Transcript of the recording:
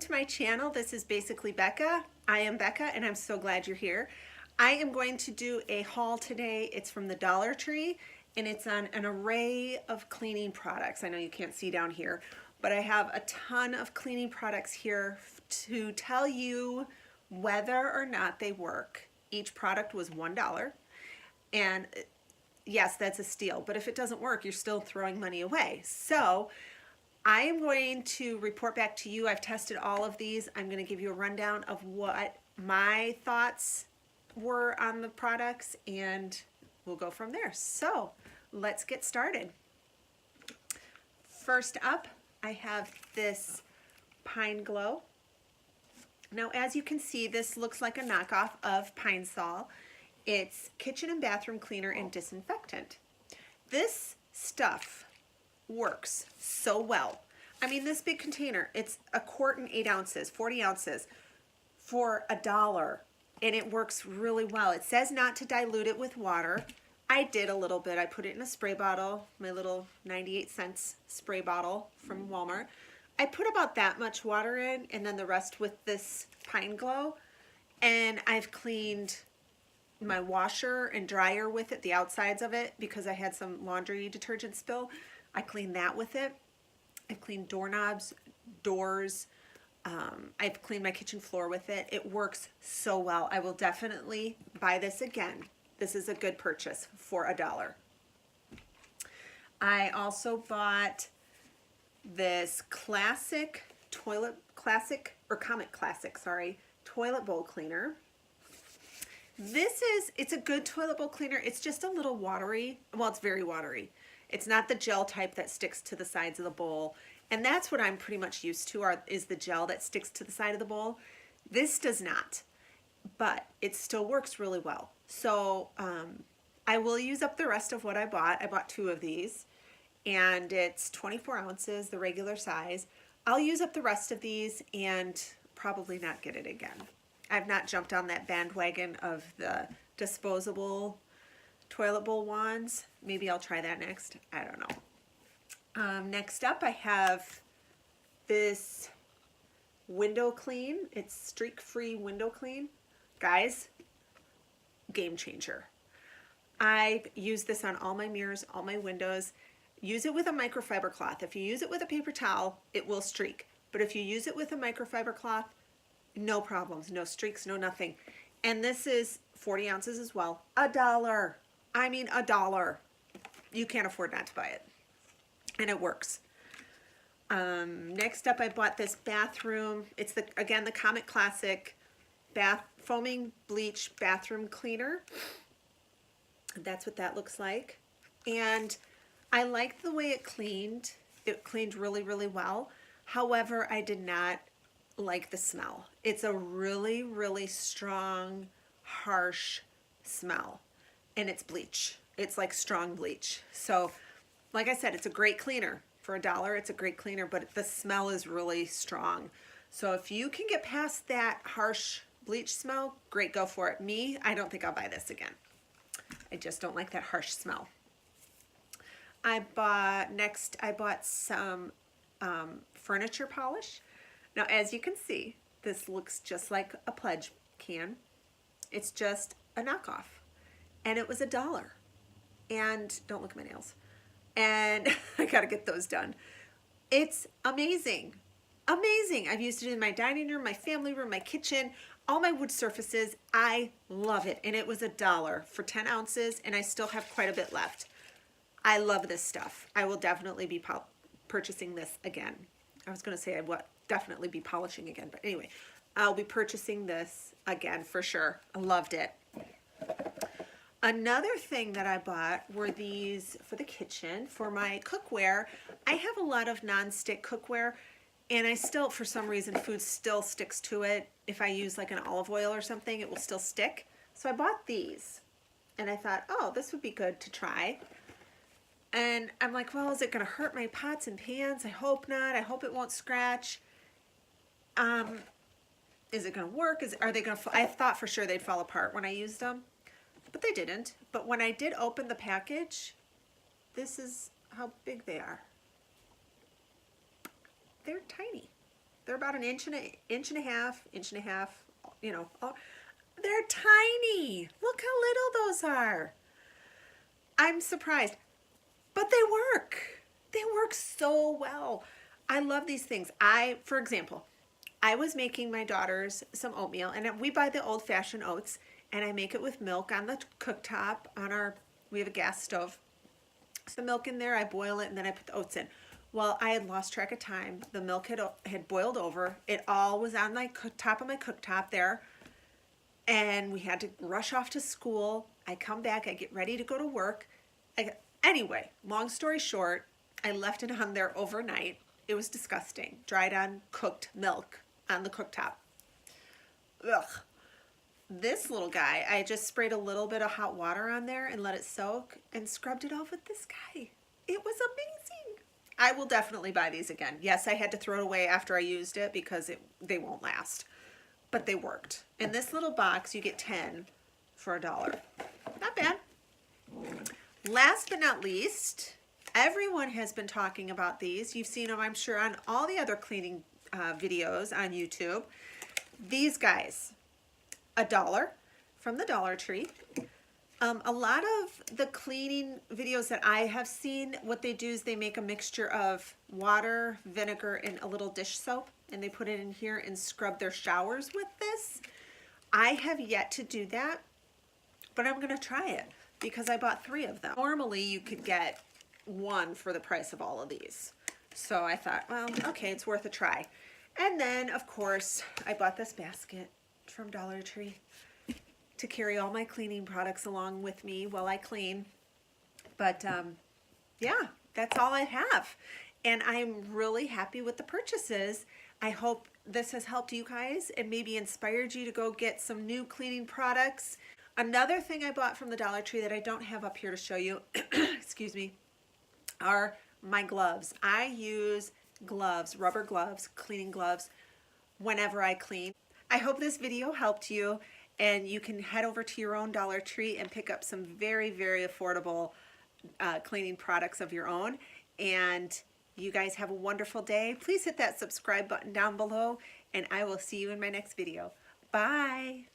to my channel. This is Basically Becca. I am Becca and I'm so glad you're here. I am going to do a haul today. It's from the Dollar Tree and it's on an array of cleaning products. I know you can't see down here, but I have a ton of cleaning products here to tell you whether or not they work. Each product was $1 and yes, that's a steal, but if it doesn't work, you're still throwing money away. So I am going to report back to you. I've tested all of these. I'm going to give you a rundown of what my thoughts were on the products and we'll go from there. So let's get started. First up, I have this Pine Glo. Now, as you can see, this looks like a knockoff of Pine Sol. It's kitchen and bathroom cleaner and disinfectant. This stuff works so well. I mean, this big container, it's a quart and 8 ounces, 40 ounces for $1, and it works really well. It says not to dilute it with water. I did a little bit. I put it in a spray bottle, my little 98-cent spray bottle from Walmart. I put about that much water in and then the rest with this Pine Glo, and I've cleaned my washer and dryer with it, the outsides of it, because I had some laundry detergent spill. I cleaned that with it. I've cleaned doorknobs, doors. I've cleaned my kitchen floor with it. It works so well. I will definitely buy this again. This is a good purchase for $1. I also bought this Comet Classic, toilet bowl cleaner. It's a good toilet bowl cleaner. It's just a little watery. Well, it's very watery. It's not the gel type that sticks to the sides of the bowl. And that's what I'm pretty much used to, is the gel that sticks to the side of the bowl. This does not, but it still works really well. So I will use up the rest of what I bought. I bought 2 of these, and it's 24 ounces, the regular size. I'll use up the rest of these and probably not get it again. I've not jumped on that bandwagon of the disposable toilet bowl wands. Maybe I'll try that next. I don't know. Next up, I have this window clean. It's streak-free window clean. Guys, game changer. I use this on all my mirrors, all my windows. Use it with a microfiber cloth. If you use it with a paper towel, it will streak. But if you use it with a microfiber cloth, no problems, no streaks, no nothing. And this is 40 ounces as well. $1. I mean, $1. You can't afford not to buy it. And it works. Next up, I bought this bathroom. It's again the Comet Classic foaming bleach bathroom cleaner. That's what that looks like. And I liked the way it cleaned. It cleaned really, really well. However, I did not like the smell. It's a really, really strong, harsh smell. And it's bleach. It's like strong bleach. So, like I said, it's a great cleaner. For $1, it's a great cleaner, but the smell is really strong. So if you can get past that harsh bleach smell, great, go for it. Me, I don't think I'll buy this again. I just don't like that harsh smell. I bought some furniture polish. Now, as you can see, this looks just like a Pledge can. It's just a knockoff. And it was $1. And don't look at my nails. And I gotta get those done. It's amazing. Amazing. I've used it in my dining room, my family room, my kitchen, all my wood surfaces. I love it. And it was $1 for 10 ounces, and I still have quite a bit left. I love this stuff. I will definitely be purchasing this again. I was gonna say I would definitely be polishing again, but anyway, I'll be purchasing this again for sure. I loved it. Another thing that I bought were these for the kitchen, for my cookware. I have a lot of non-stick cookware, and I still, for some reason, food still sticks to it. If I use like an olive oil or something, it will still stick. So I bought these, and I thought, oh, this would be good to try. And I'm like, well, is it gonna hurt my pots and pans? I hope not. I hope it won't scratch. Is it gonna work? Are they gonna, I thought for sure they'd fall apart when I used them, but they didn't. But when I did open the package, this is how big they are. They're tiny. They're about an inch and a half, you know. Oh, they're tiny. Look how little those are. I'm surprised, but they work. They work so well. I love these things. For example, I was making my daughters some oatmeal, and we buy the old-fashioned oats, and I make it with milk on the cooktop we have a gas stove. So the milk in there, I boil it, and then I put the oats in. Well, I had lost track of time. The milk had boiled over. It all was on my top of my cooktop there, and we had to rush off to school. I come back, I get ready to go to work. Anyway, long story short, I left it on there overnight. It was disgusting. Dried on cooked milk on the cooktop. Ugh. This little guy, I just sprayed a little bit of hot water on there and let it soak and scrubbed it off with this guy. It was amazing. I will definitely buy these again. Yes, I had to throw it away after I used it because they won't last, but they worked. In this little box, you get 10 for $1. Not bad. Last but not least, everyone has been talking about these. You've seen them, I'm sure, on all the other cleaning videos on YouTube. These guys, $1 from the Dollar Tree. A lot of the cleaning videos that I have seen, what they do is they make a mixture of water, vinegar, and a little dish soap, and they put it in here and scrub their showers with this. I have yet to do that, but I'm gonna try it because I bought 3 of them. Normally you could get 1 for the price of all of these. So I thought, well, okay, it's worth a try. And then, of course, I bought this basket from Dollar Tree to carry all my cleaning products along with me while I clean. But yeah, that's all I have. And I'm really happy with the purchases. I hope this has helped you guys and maybe inspired you to go get some new cleaning products. Another thing I bought from the Dollar Tree that I don't have up here to show you, excuse me, are my gloves. I use gloves, rubber gloves, cleaning gloves, whenever I clean. I hope this video helped you, and you can head over to your own Dollar Tree and pick up some very, very affordable cleaning products of your own. And you guys have a wonderful day. Please hit that subscribe button down below, and I will see you in my next video. Bye.